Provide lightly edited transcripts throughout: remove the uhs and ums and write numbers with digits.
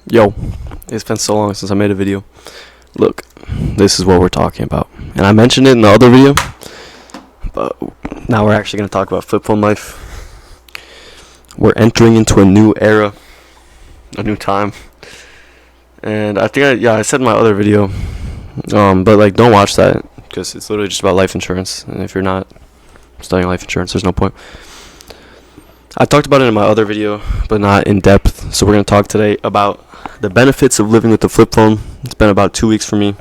Yo, it's been so long since I made a video. Look, this is what we're talking about. And I mentioned it in the other video, but now we're actually going to talk about flip phone life. We're entering into a new era, a new time. And I think I said in my other video, but like don't watch that because it's literally just about life insurance. And if you're not studying life insurance, there's no point. I talked about it in my other video, but not in depth. So we're going to talk today about the benefits of living with the flip phone. It's been about 2 weeks for me,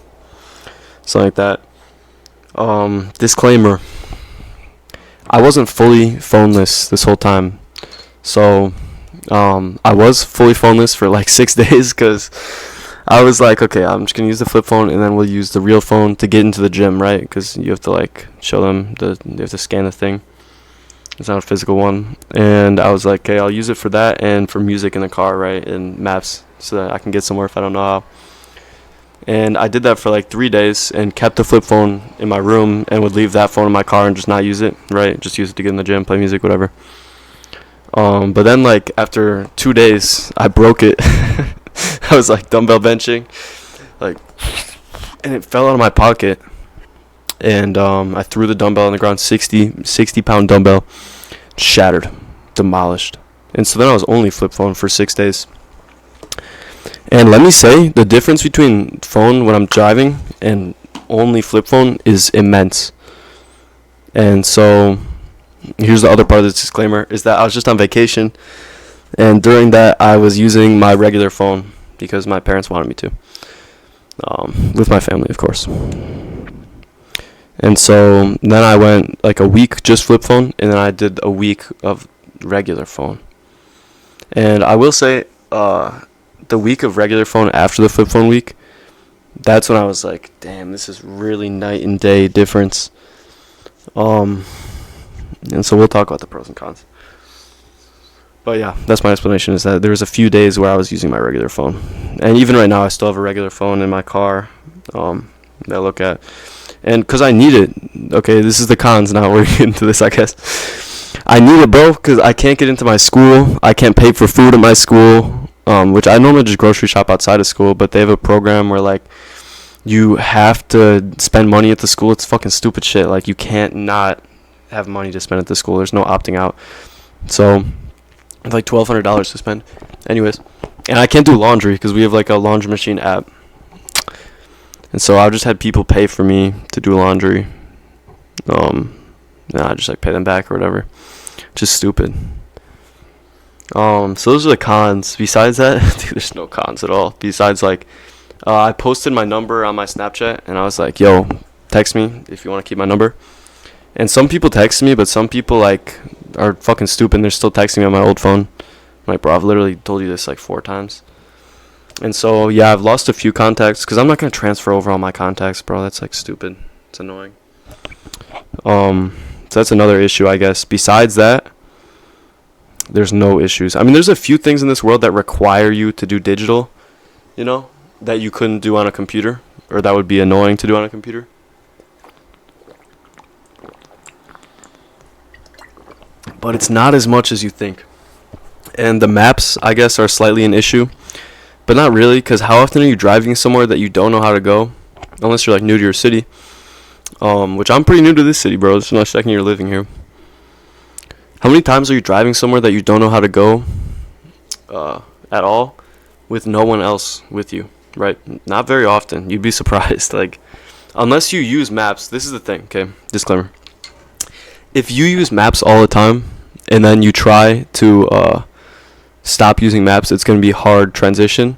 something like that. Disclaimer: I wasn't fully phoneless this whole time. So I was fully phoneless for like 6 days because I was like, okay, I'm just going to use the flip phone and then we'll use the real phone to get into the gym, right? Because you have to like show them, you have to scan the thing. It's not a physical one. And I was like, okay, I'll use it for that and for music in the car, right? And maps so that I can get somewhere if I don't know how. And I did that for like 3 days and kept the flip phone in my room and would leave that phone in my car and just not use it, right? Just use it to get in the gym, play music, whatever. But then like after 2 days, I broke it. I was like dumbbell benching, like, and it fell out of my pocket. And I threw the dumbbell on the ground, 60 pound dumbbell, shattered, demolished. And so then I was only flip phone for 6 days. And let me say, the difference between phone when I'm driving and only flip phone is immense. And so here's the other part of this disclaimer, is that I was just on vacation. And during that, I was using my regular phone because my parents wanted me to. With my family, of course. And so then I went like a week just flip phone, and then I did a week of regular phone. And I will say, the week of regular phone after the flip phone week, that's when I was like, damn, this is really night and day difference. And so we'll talk about the pros and cons. But yeah, that's my explanation, is that there was a few days where I was using my regular phone. And even right now, I still have a regular phone in my car that I look at. And because I need it, okay, this is the cons now, we're getting into this, I guess. I need it, bro, because I can't get into my school. I can't pay for food at my school, which I normally just grocery shop outside of school, but they have a program where, like, you have to spend money at the school. It's fucking stupid shit. Like, you can't not have money to spend at the school. There's no opting out. So, it's like $1,200 to spend. Anyways, and I can't do laundry because we have, like, a laundry machine app. And so I just had people pay for me to do laundry. And I just like pay them back or whatever. Just stupid. So those are the cons. Besides that, dude, there's no cons at all. Besides, like, I posted my number on my Snapchat and I was like, yo, text me if you want to keep my number. And some people text me, but some people like are fucking stupid and they're still texting me on my old phone. I'm like, bro, I've literally told you this like 4 times. And so, yeah, I've lost a few contacts because I'm not going to transfer over all my contacts, bro. That's, like, stupid. It's annoying. So that's another issue, I guess. Besides that, there's no issues. I mean, there's a few things in this world that require you to do digital, you know, that you couldn't do on a computer, or that would be annoying to do on a computer. But it's not as much as you think. And the maps, I guess, are slightly an issue. But not really, because how often are you driving somewhere that you don't know how to go? Unless you're, like, new to your city. Which I'm pretty new to this city, bro. This is my second year living here. How many times are you driving somewhere that you don't know how to go at all with no one else with you, right? Not very often. You'd be surprised. Like, unless you use maps. This is the thing, okay? Disclaimer. If you use maps all the time and then you try to stop using maps, it's going to be hard transition.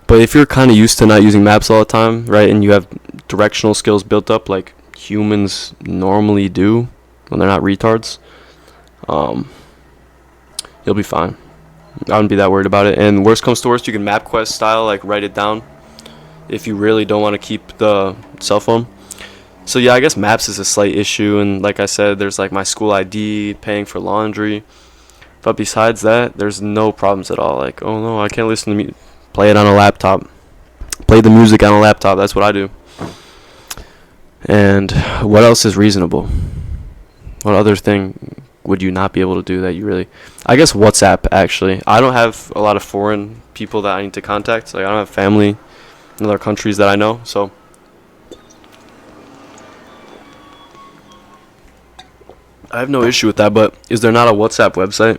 But if you're kind of used to not using maps all the time, right, and you have directional skills built up like humans normally do when they're not retards, you'll be fine. I wouldn't be that worried about it. And worst comes to worst, you can MapQuest style, like, write it down if you really don't want to keep the cell phone. So yeah, I guess maps is a slight issue. And like I said, there's like my school ID, paying for laundry. But besides that, there's no problems at all. Like, oh no, I can't listen to music. Play it on a laptop. Play the music on a laptop. That's what I do. And what else is reasonable? What other thing would you not be able to do that? You really, I guess WhatsApp actually. I don't have a lot of foreign people that I need to contact. Like I don't have family in other countries that I know, so I have no issue with that. But is there not a WhatsApp website?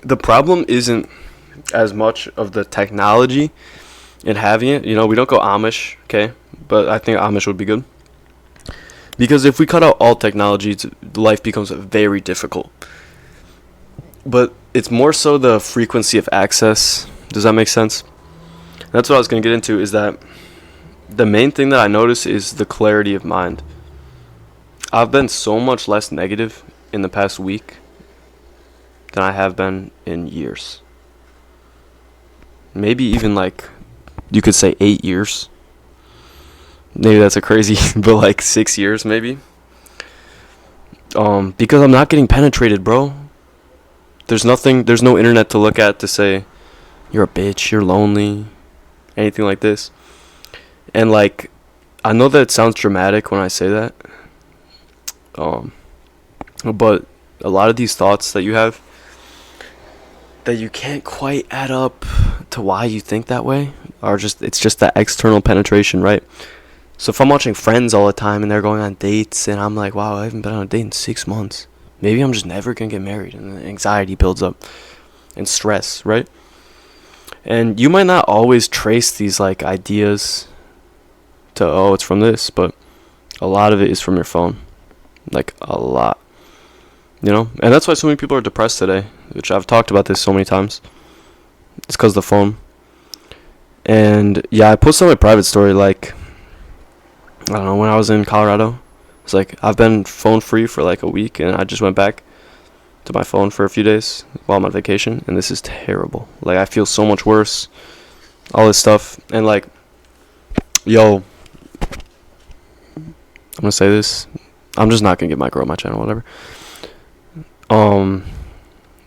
The problem isn't as much of the technology and having it. You know, we don't go Amish, okay? But I think Amish would be good. Because if we cut out all technology, life becomes very difficult. But it's more so the frequency of access. Does that make sense? That's what I was going to get into, is that the main thing that I notice is the clarity of mind. I've been so much less negative in the past week than I have been in years. Maybe even like, you could say 8 years. Maybe that's a crazy, but like 6 years maybe. Because I'm not getting penetrated, bro. There's no internet to look at to say, you're a bitch, you're lonely, anything like this. And like, I know that it sounds dramatic when I say that. But a lot of these thoughts that you have, that you can't quite add up to why you think that way, it's just that external penetration, right? So if I'm watching Friends all the time and they're going on dates and I'm like, wow, I haven't been on a date in 6 months. Maybe I'm just never going to get married, and the anxiety builds up and stress, right? And you might not always trace these like ideas to, oh, it's from this, but a lot of it is from your phone. Like a lot. You know? And that's why so many people are depressed today, which I've talked about this so many times. It's because of the phone. And yeah, I posted on my private story, like, I don't know, when I was in Colorado, it's like I've been phone free for like a week, and I just went back to my phone for a few days while I'm on vacation, and this is terrible. Like, I feel so much worse, all this stuff. And like, yo, I'm gonna say this, I'm just not gonna get my girl my channel, whatever.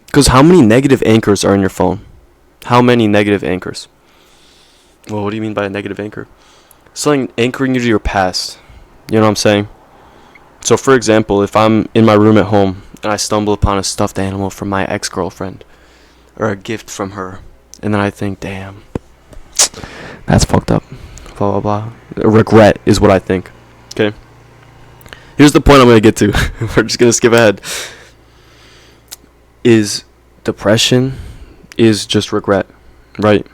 Because how many negative anchors are in your phone? How many negative anchors? Well, what do you mean by a negative anchor? Something anchoring you to your past. You know what I'm saying? So, for example, if I'm in my room at home and I stumble upon a stuffed animal from my ex-girlfriend, or a gift from her, and then I think, damn, that's fucked up, blah, blah, blah. Regret is what I think. Okay? Here's the point I'm going to get to. We're just going to skip ahead. Is depression is just regret, right?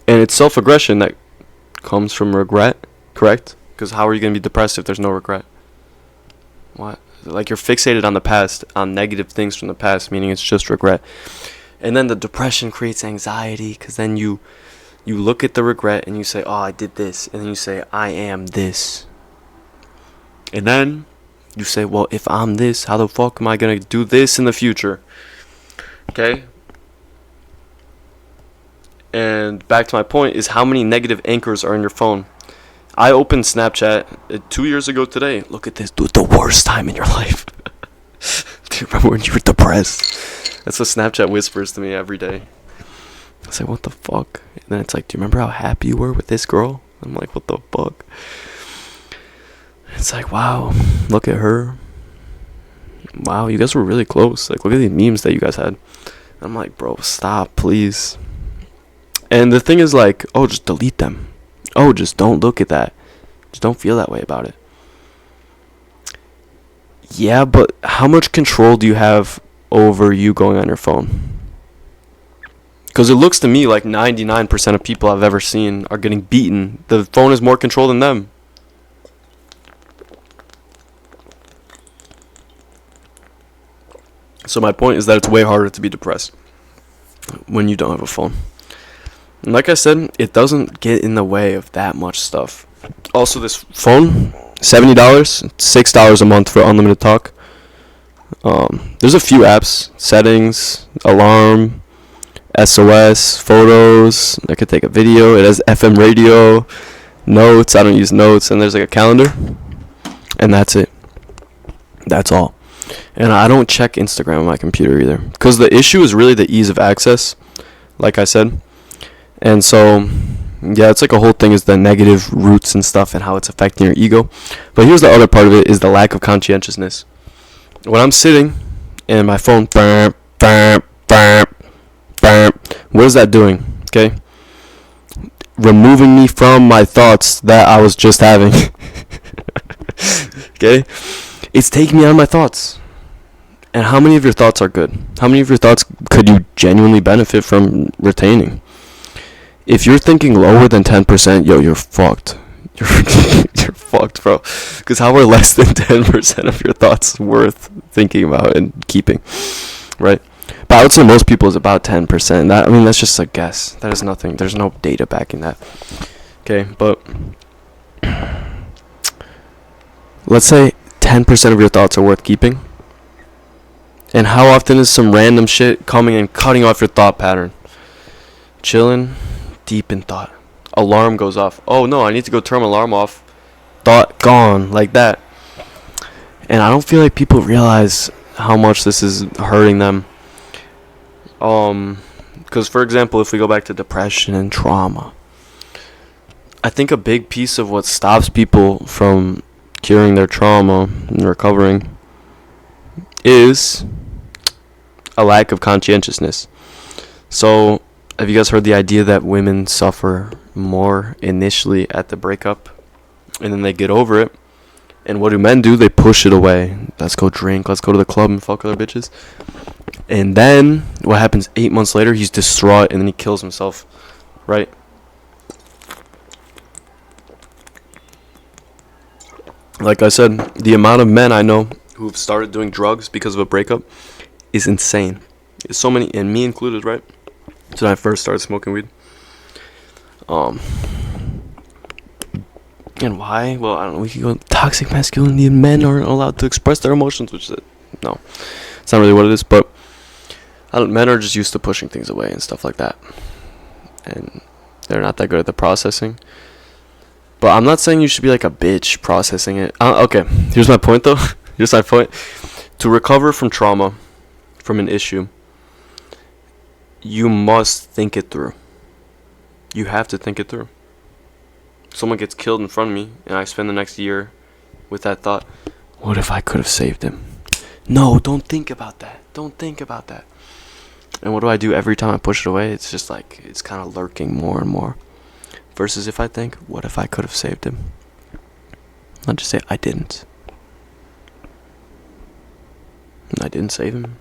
And it's self-aggression that comes from regret, correct? Because how are you going to be depressed if there's no regret? What? Like, you're fixated on the past, on negative things from the past, meaning it's just regret. And then the depression creates anxiety, because then you look at the regret and you say, oh, I did this. And then you say, I am this. And then you say, well, if I'm this, how the fuck am I going to do this in the future? Okay? And back to my point is, how many negative anchors are in your phone? I opened Snapchat 2 years ago today. Look at this, dude, the worst time in your life. Do you remember when you were depressed? That's what Snapchat whispers to me every day. I say, what the fuck? And then it's like, do you remember how happy you were with this girl? I'm like, what the fuck? It's like, wow, look at her. Wow, you guys were really close. Like, look at the memes that you guys had. I'm like, bro, stop, please. And the thing is, like, oh, just delete them. Oh, just don't look at that. Just don't feel that way about it. Yeah, but how much control do you have over you going on your phone? Because it looks to me like 99% of people I've ever seen are getting beaten. The phone has more control than them. So my point is that it's way harder to be depressed when you don't have a phone. And like I said, it doesn't get in the way of that much stuff. Also, this phone, $70, $6 a month for unlimited talk. There's a few apps, settings, alarm, SOS, photos. I could take a video. It has FM radio, notes. I don't use notes. And there's like a calendar. And that's it. That's all. And I don't check Instagram on my computer either. Because the issue is really the ease of access, like I said. And so, yeah, it's like a whole thing is the negative roots and stuff and how it's affecting your ego. But here's the other part of it, is the lack of conscientiousness. when I'm sitting and my phone, burp, burp, burp, burp, what is that doing? Okay, removing me from my thoughts that I was just having. Okay, it's taking me out of my thoughts. And how many of your thoughts are good? How many of your thoughts could you genuinely benefit from retaining? If you're thinking lower than 10%, yo, you're fucked. You're fucked, bro. Because how are less than 10% of your thoughts worth thinking about and keeping, right? But I would say most people is about 10%. That's just a guess. That is nothing. There's no data backing that. Okay, but let's say 10% of your thoughts are worth keeping. And how often is some random shit coming and cutting off your thought pattern? Chilling, deep in thought. Alarm goes off. Oh no, I need to go turn my alarm off. Thought gone, like that. And I don't feel like people realize how much this is hurting them. Because for example, if we go back to depression and trauma, I think a big piece of what stops people from curing their trauma and recovering is a lack of conscientiousness. So, have you guys heard the idea that women suffer more initially at the breakup and then they get over it? And what do men do? They push it away. Let's go drink, let's go to the club and fuck other bitches. And then what happens 8 months later? He's distraught and then he kills himself, right? Like I said, the amount of men I know who've started doing drugs because of a breakup is insane. There's so many, and me included, right? So when I first started smoking weed. And why? Well, I don't know. We could go toxic masculinity, and men aren't allowed to express their emotions, which is no, it's not really what it is. But men are just used to pushing things away and stuff like that, and they're not that good at the processing. But I'm not saying you should be like a bitch processing it. Okay, here's my point though. Here's my point. To recover from trauma, from an issue, you must think it through. You have to think it through. Someone gets killed in front of me, and I spend the next year with that thought, what if I could have saved him? No, don't think about that. Don't think about that. And what do I do every time I push it away? It's just like, it's kind of lurking more and more. Versus if I think, what if I could have saved him? I'll just say, I didn't. And I didn't save him.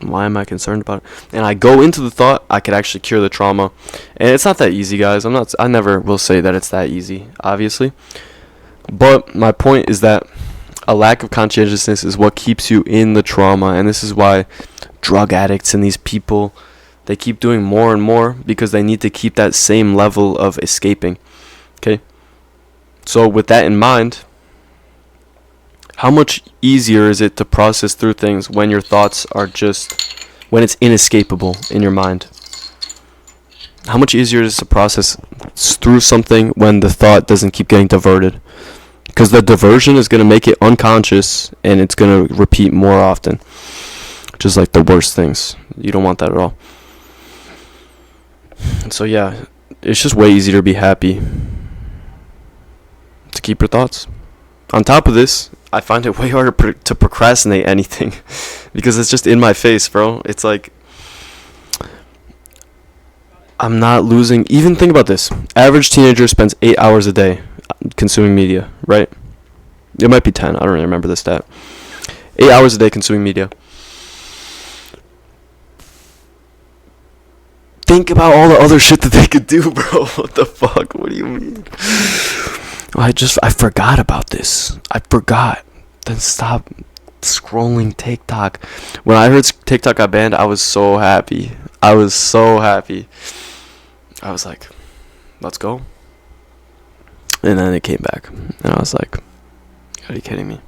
Why am I concerned about it? And I go into the thought I could actually cure the trauma. And it's not that easy, guys. I never will say that it's that easy, obviously. But my point is that a lack of conscientiousness is what keeps you in the trauma. And this is why drug addicts and these people, they keep doing more and more because they need to keep that same level of escaping. Okay? So with that in mind, how much easier is it to process through things when your thoughts are when it's inescapable in your mind? How much easier is it to process through something when the thought doesn't keep getting diverted? Because the diversion is going to make it unconscious and it's going to repeat more often. Which is like the worst things. You don't want that at all. So yeah, it's just way easier to be happy to keep your thoughts. On top of this, I find it way harder to procrastinate anything because it's just in my face, bro. It's like I'm not losing. Even think about this. Average teenager spends 8 hours a day consuming media, right? It might be 10. I don't really remember the stat. 8 hours a day consuming media. Think about all the other shit that they could do, bro. What the fuck? What do you mean? I forgot about this. I forgot. Then stop scrolling TikTok. When I heard TikTok got banned, I was so happy. I was like, let's go. And then it came back. And I was like, are you kidding me?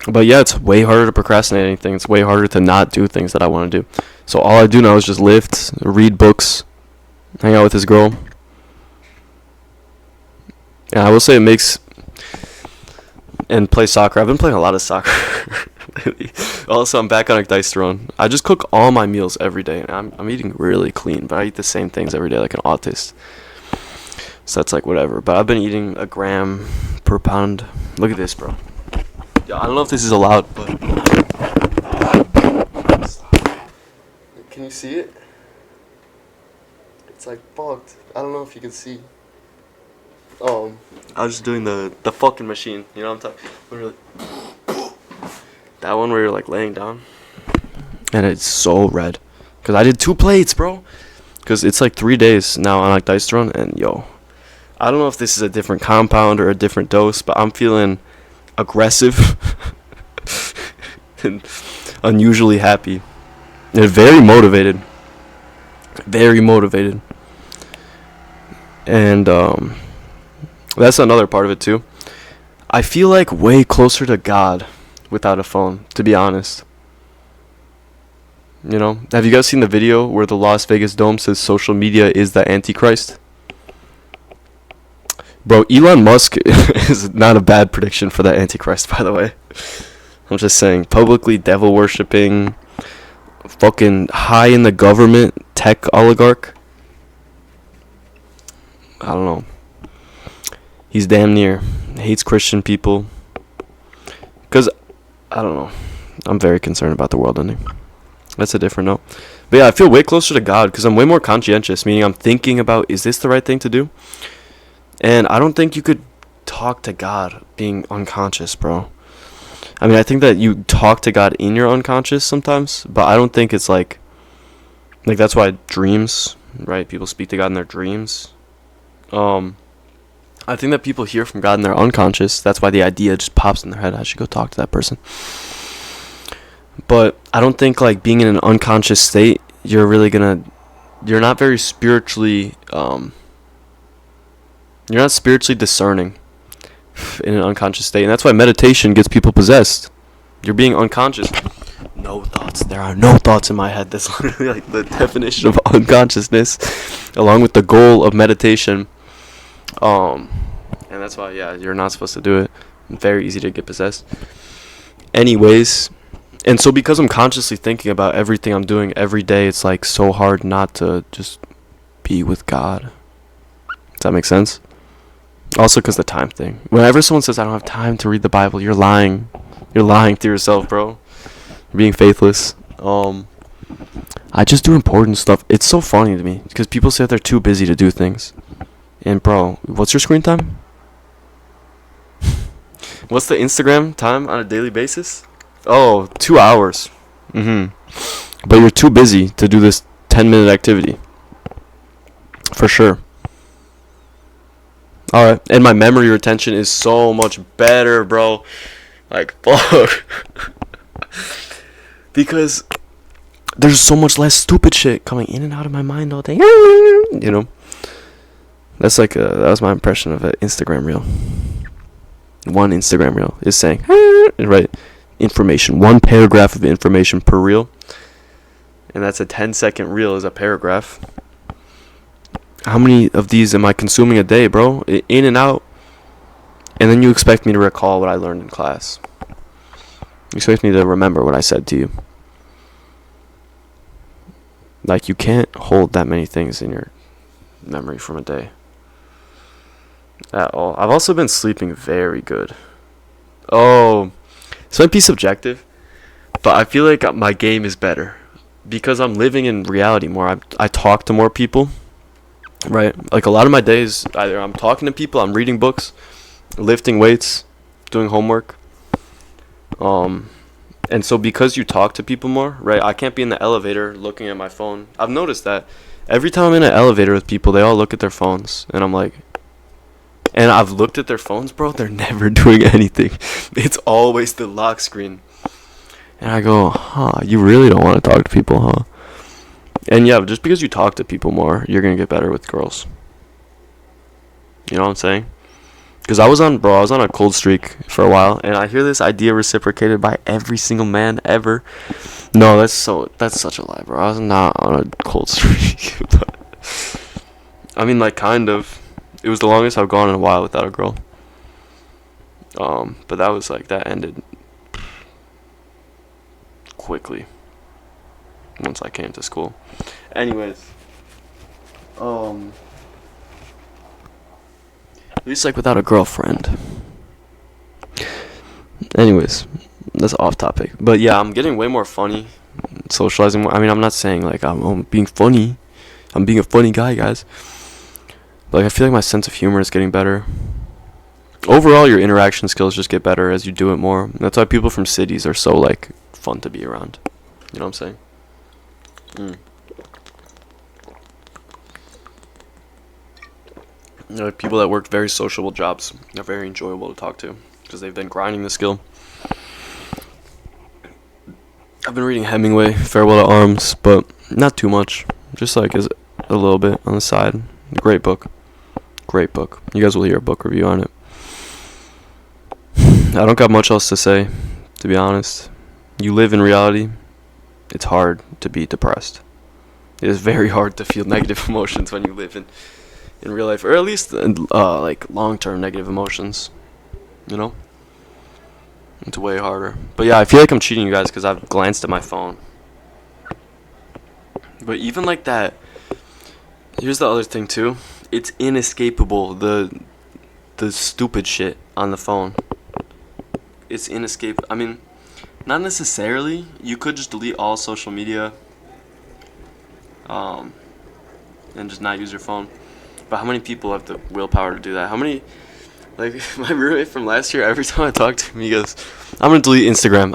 But yeah, it's way harder to procrastinate anything. It's way harder to not do things that I want to do. So all I do now is just lift, read books, hang out with this girl. And I will say it makes... And play soccer. I've been playing a lot of soccer lately. Also, I'm back on a dice run. I just cook all my meals every day. And I'm eating really clean, but I eat the same things every day like an autist. So that's like whatever. But I've been eating a gram per pound. Look at this, bro. Yeah, I don't know if this is allowed, but can you see it? It's like fucked. I don't know if you can see. I was just doing the fucking machine. You know what I'm talking? Literally. That one where you're like laying down, and it's so red. Cause I did 2 plates, bro. Cause it's like 3 days now on like Dice Run, and yo, I don't know if this is a different compound or a different dose, but I'm feeling aggressive and unusually happy and very motivated. Very motivated. And that's another part of it too. I feel like way closer to God without a phone, to be honest. You know, have you guys seen the video where the Las Vegas Dome says social media is the Antichrist? Bro, Elon Musk is not a bad prediction for the Antichrist, by the way. I'm just saying, publicly devil worshipping, fucking high in the government tech oligarch. I don't know. He's damn near hates Christian people. Because, I don't know. I'm very concerned about the world ending. That's a different note. But yeah, I feel way closer to God because I'm way more conscientious, meaning I'm thinking about, is this the right thing to do? And I don't think you could talk to God being unconscious, bro. I mean, I think that you talk to God in your unconscious sometimes, but I don't think it's like that's why dreams, right? People speak to God in their dreams. I think that people hear from God in their unconscious. That's why the idea just pops in their head. I should go talk to that person. But I don't think like being in an unconscious state, you're not very spiritually, you're not spiritually discerning in an unconscious state. And that's why meditation gets people possessed. You're being unconscious. No thoughts. There are no thoughts in my head. That's literally like the definition of unconsciousness, along with the goal of meditation. And that's why, yeah, you're not supposed to do it. Very easy to get possessed. Anyways, and so because I'm consciously thinking about everything I'm doing every day, it's like so hard not to just be with God. Does that make sense? Also because the time thing. Whenever someone says, I don't have time to read the Bible, you're lying. You're lying to yourself, bro. You're being faithless. I just do important stuff. It's so funny to me because people say they're too busy to do things. And bro, what's your screen time? What's the Instagram time on a daily basis? Oh, 2 hours. But you're too busy to do this 10-minute activity. For sure. Alright, and my memory retention is so much better, bro. Like, fuck. Because there's so much less stupid shit coming in and out of my mind all day. You know? That's like, that was my impression of an Instagram reel. One Instagram reel is saying, right, information. One paragraph of information per reel. And that's a 10-second reel is a paragraph. How many of these am I consuming a day, bro? In and out. And then you expect me to recall what I learned in class. You expect me to remember what I said to you. Like, you can't hold that many things in your memory from a day. At all. I've also been sleeping very good. Oh, this might be subjective, but I feel like my game is better. Because I'm living in reality more. I talk to more people. Right? Like, a lot of my days, either I'm talking to people, I'm reading books, lifting weights, doing homework. And so because you talk to people more, right, I can't be in the elevator looking at my phone. I've noticed that every time I'm in an elevator with people, they all look at their phones. And I'm like, and I've looked at their phones, bro, they're never doing anything. It's always the lock screen. And I go, you really don't want to talk to people, huh? And yeah, just because you talk to people more, you're going to get better with girls. You know what I'm saying? Because I was on a cold streak for a while, and I hear this idea reciprocated by every single man ever. No, that's such a lie, bro. I was not on a cold streak. But, I mean, like, kind of. It was the longest I've gone in a while without a girl. But that was like, that ended quickly once I came to school. Anyways, at least like without a girlfriend. Anyways, that's off topic. But yeah, I'm getting way more funny, socializing more. I mean, I'm not saying like I'm being funny. I'm being a funny guy, guys. But, like, I feel like my sense of humor is getting better. Overall, your interaction skills just get better as you do it more. That's why people from cities are so like fun to be around. You know what I'm saying? You know, like people that work very sociable jobs are very enjoyable to talk to because they've been grinding the skill. I've been reading Hemingway, Farewell to Arms, but not too much. Just like as a little bit on the side. Great book. Great book. You guys will hear a book review on it. I don't got much else to say, to be honest. You live in reality. It's hard to be depressed. It is very hard to feel negative emotions when you live in real life, or at least like long-term negative emotions. You know? It's way harder. But yeah, I feel like I'm cheating you guys because I've glanced at my phone. But even like that, here's the other thing too. It's inescapable, the stupid shit on the phone. It's inescapable. I mean, not necessarily. You could just delete all social media and just not use your phone. But how many people have the willpower to do that? How many, like, my roommate from last year, every time I talk to him, he goes, I'm going to delete Instagram.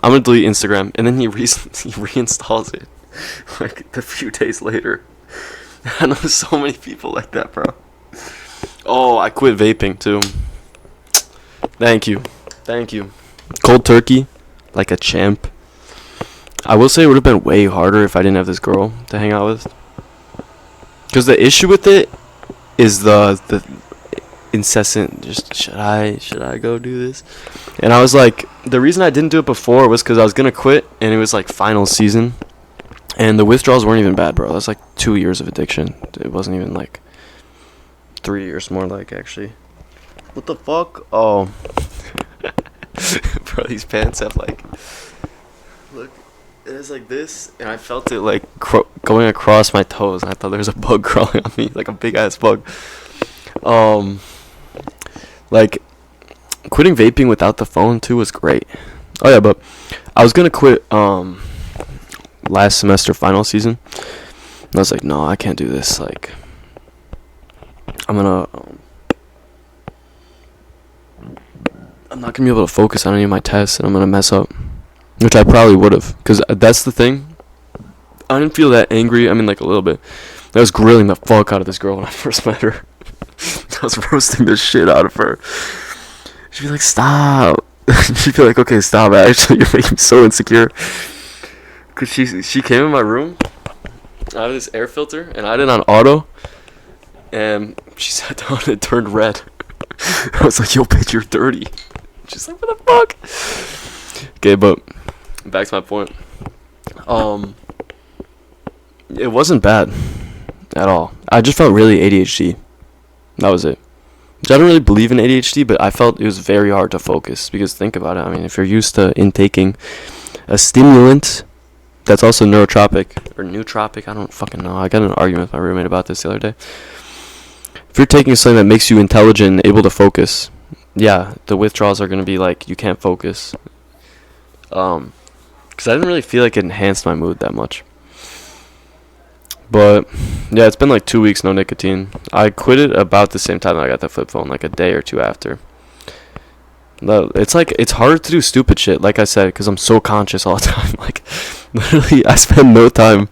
And then he reinstalls it, like, a few days later. I know so many people like that, bro. Oh, I quit vaping, too. Thank you. Cold turkey, like a champ. I will say it would have been way harder if I didn't have this girl to hang out with. Because the issue with it is the incessant, just, should I go do this? And I was like, the reason I didn't do it before was because I was going to quit, and it was like final season. And the withdrawals weren't even bad, bro. That's like 2 years of addiction. It wasn't even like 3 years, more like, actually. What the fuck? Oh. Bro, these pants have like, look, it is like this, and I felt it like going across my toes, and I thought there was a bug crawling on me, like a big ass bug. Like, quitting vaping without the phone too was great. Oh yeah, but I was gonna quit last semester final season, and I was like, no, I can't do this. Like, I'm not going to be able to focus on any of my tests, and I'm going to mess up. Which I probably would have. Because that's the thing. I didn't feel that angry. I mean, like, a little bit. I was grilling the fuck out of this girl when I first met her. I was roasting the shit out of her. She'd be like, stop. She'd be like, okay, stop. Actually, you're making me so insecure. Because she came in my room out of this air filter, and I had it on auto. And she sat down and it turned red. I was like, yo, bitch, you're dirty. She's like, what the fuck? Okay, but back to my point. It wasn't bad at all. I just felt really ADHD. That was it. I don't really believe in ADHD, but I felt it was very hard to focus. Because think about it. I mean, if you're used to intaking a stimulant that's also neurotropic or nootropic, I don't fucking know. I got in an argument with my roommate about this the other day. If you're taking something that makes you intelligent and able to focus, yeah, the withdrawals are going to be like, you can't focus. Because I didn't really feel like it enhanced my mood that much. But, yeah, it's been like 2 weeks, no nicotine. I quit it about the same time that I got the flip phone, like a day or two after. It's like, it's harder to do stupid shit, like I said, because I'm so conscious all the time. Like, literally, I spend no time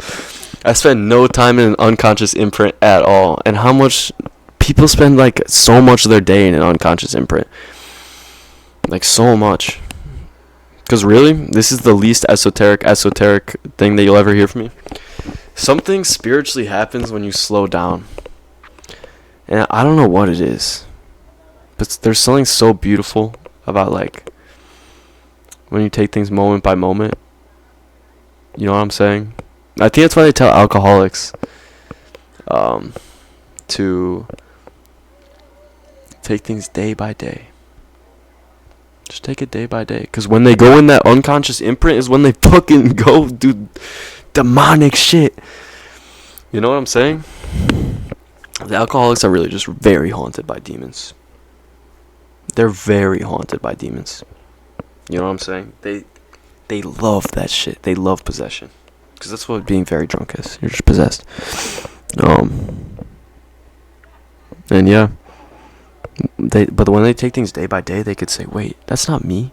in an unconscious imprint at all. And how much people spend like so much of their day in an unconscious imprint, like so much. Because really, this is the least esoteric thing that you'll ever hear from me. Something spiritually happens when you slow down, and I don't know what it is, but there's something so beautiful about like when you take things moment by moment. You know what I'm saying? I think that's why they tell alcoholics to take things day by day. Just take it day by day. Because when they go in that unconscious imprint is when they fucking go do demonic shit. You know what I'm saying? The alcoholics are really just very haunted by demons. They're very haunted by demons. You know what I'm saying? They love that shit. They love possession, because that's what being very drunk is. You're just possessed. And yeah, but when they take things day by day, they could say, "Wait, that's not me.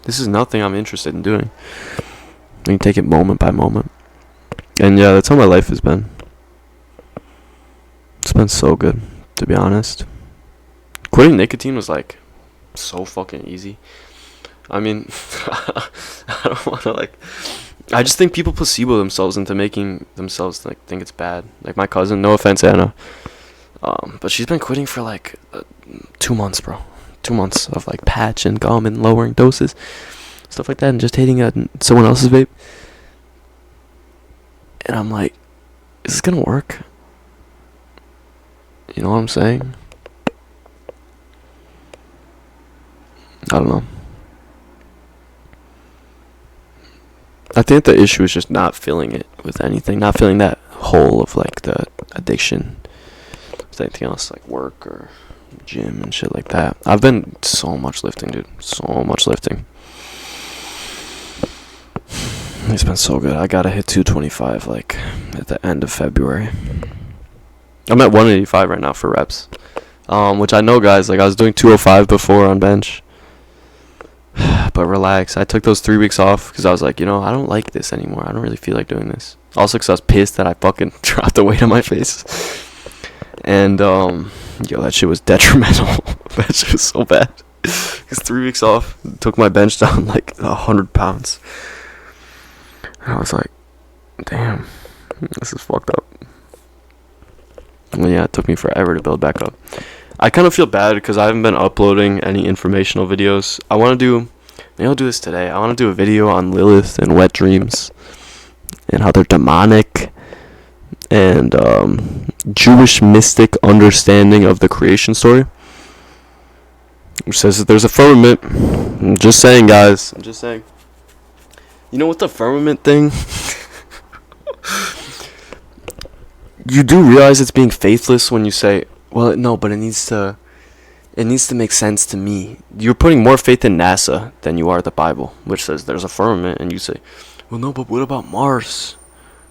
This is nothing I'm interested in doing." And you take it moment by moment. And yeah, that's how my life has been. It's been so good, to be honest. Quitting nicotine was like so fucking easy. I mean, I don't want to like. I just think people placebo themselves into making themselves like think it's bad. Like my cousin, no offense, Anna, but she's been quitting for like 2 months, bro. 2 months of like patch and gum and lowering doses, stuff like that, and just hating someone else's vape. And I'm like, is this gonna work? You know what I'm saying? I don't know. I think the issue is just not feeling it with anything, not feeling that hole of like the addiction with anything else, like work or gym and shit like that. I've been so much lifting, dude. So much lifting. It's been so good. I gotta hit 225 like at the end of February. I'm at 185 right now for reps, which I know, guys. Like I was doing 205 before on bench. But relax. I took those 3 weeks off because I was like, I don't like this anymore. I don't really feel like doing this. Also because I was pissed that I fucking dropped the weight on my face. And, that shit was detrimental. That shit was so bad. Because 3 weeks off took my bench down like 100 pounds. And I was like, damn, this is fucked up. And yeah, it took me forever to build back up. I kind of feel bad because I haven't been uploading any informational videos. Maybe I'll do this today. I want to do a video on Lilith and wet dreams and how they're demonic and Jewish mystic understanding of the creation story, which says that there's a firmament. I'm just saying, guys. I'm just saying. You know what the firmament thing? You do realize it's being faithless when you say, well, no, but it needs to make sense to me. You're putting more faith in NASA than you are the Bible, which says there's a firmament, and you say, well, no, but what about Mars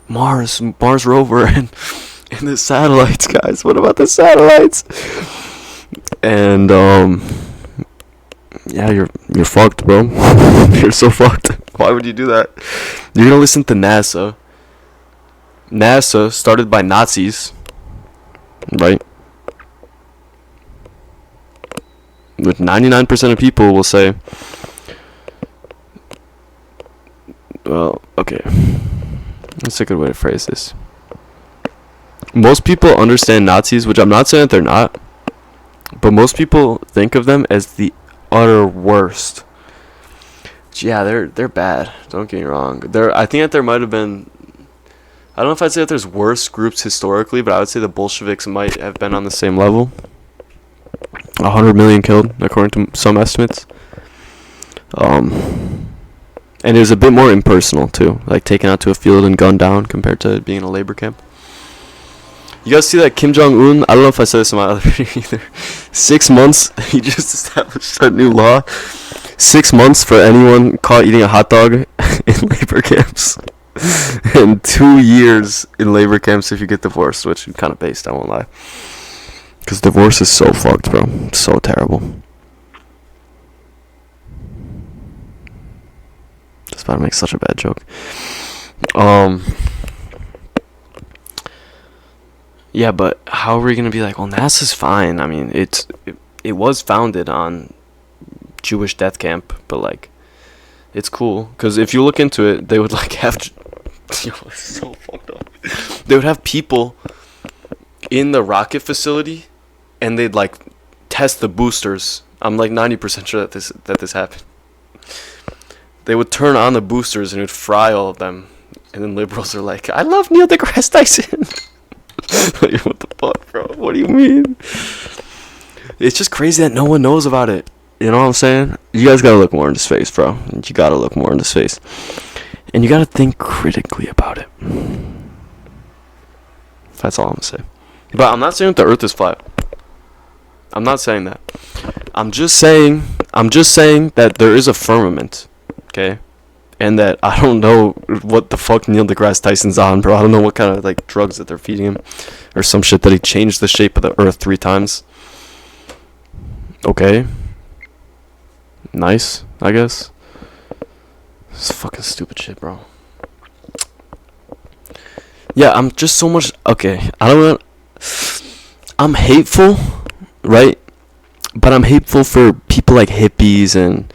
rover, and the satellites, guys? What about the satellites? And yeah, you're fucked, bro. You're so fucked. Why would you do that? You're gonna listen to NASA. NASA started by Nazis, right? With 99% of people will say, well, okay, that's a good way to phrase this. Most people understand Nazis, which I'm not saying that they're not, but most people think of them as the utter worst. Yeah, they're bad. Don't get me wrong. I think that there might have been. I don't know if I'd say that there's worse groups historically, but I would say the Bolsheviks might have been on the same level. 100 million killed, according to some estimates. And it was a bit more impersonal too, like taken out to a field and gunned down compared to being in a labor camp. You guys see that Kim Jong-un? I don't know if I said this in my other video either. 6 months, he just established a new law. 6 months for anyone caught eating a hot dog in labor camps. And 2 years in labor camps if you get divorced, which is kind of based, I won't lie. Because divorce is so fucked, bro. It's so terrible. Just about to make such a bad joke. Yeah, but how are we gonna be like, well, NASA's fine? I mean, it was founded on Jewish death camp, but like, it's cool because if you look into it, they would like have. Yo, it's so fucked up. They would have people in the rocket facility, and they'd like test the boosters. I'm like 90% sure that this happened. They would turn on the boosters and it would fry all of them, and then liberals are like, "I love Neil deGrasse Tyson." Like, what the fuck, bro? What do you mean? It's just crazy that no one knows about it. You know what I'm saying? You guys gotta look more into space, bro. You gotta look more into space. And you gotta think critically about it. That's all I'm gonna say. But I'm not saying that the Earth is flat. I'm not saying that. I'm just saying that there is a firmament, okay? And that I don't know what the fuck Neil deGrasse Tyson's on, bro. I don't know what kind of like drugs that they're feeding him, or some shit that he changed the shape of the Earth 3 times. Okay. Nice, I guess. It's fucking stupid shit, bro. Yeah, I'm just so much. Okay, I don't want. I'm hateful, right? But I'm hateful for people like hippies and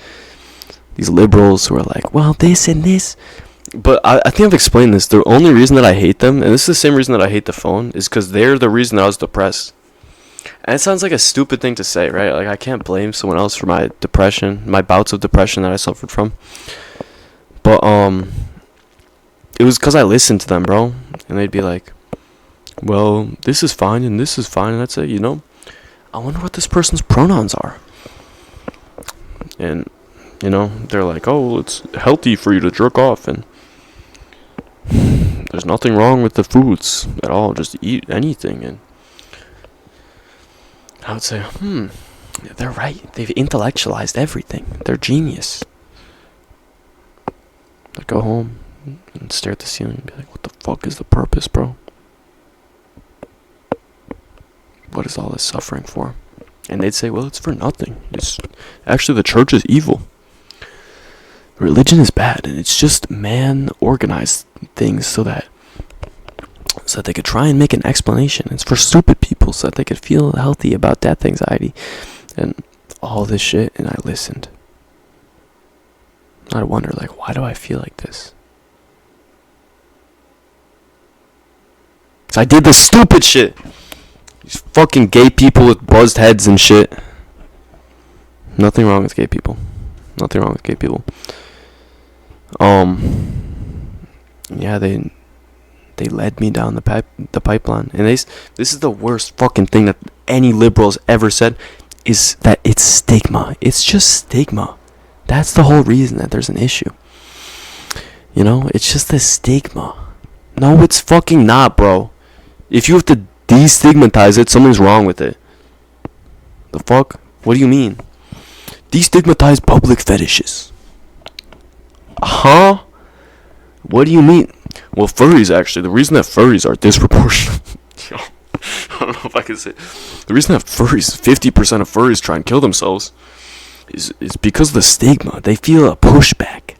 these liberals who are like, well, this and this. But I think I've explained this. The only reason that I hate them, and this is the same reason that I hate the phone, is because they're the reason I was depressed. And it sounds like a stupid thing to say, right? Like, I can't blame someone else for my depression, my bouts of depression that I suffered from. But, it was because I listened to them, bro. And they'd be like, well, this is fine and this is fine. And I'd say, I wonder what this person's pronouns are. And, they're like, oh, well, it's healthy for you to jerk off. And there's nothing wrong with the foods at all. Just eat anything. And I would say, they're right. They've intellectualized everything. They're genius. I'd go home and stare at the ceiling and be like, what the fuck is the purpose, bro? What is all this suffering for? And they'd say, well, it's for nothing. It's actually, the church is evil. Religion is bad, and it's just man organized things so that they could try and make an explanation. It's for stupid people so that they could feel healthy about death anxiety and all this shit. And I listened. I'd wonder, like, why do I feel like this? So I did the stupid shit. These fucking gay people with buzzed heads and shit. Nothing wrong with gay people. Nothing wrong with gay people. Yeah, they led me down the pipeline, and this is the worst fucking thing that any liberal has ever said, is that it's stigma. It's just stigma. That's the whole reason that there's an issue. It's just the stigma. No, it's fucking not, bro. If you have to destigmatize it, something's wrong with it. The fuck? What do you mean? Destigmatize public fetishes. Huh? What do you mean? Well, furries, actually. The reason that furries are disproportionate. I don't know if I can say. The reason that 50% of furries try and kill themselves is because of the stigma. They feel a pushback.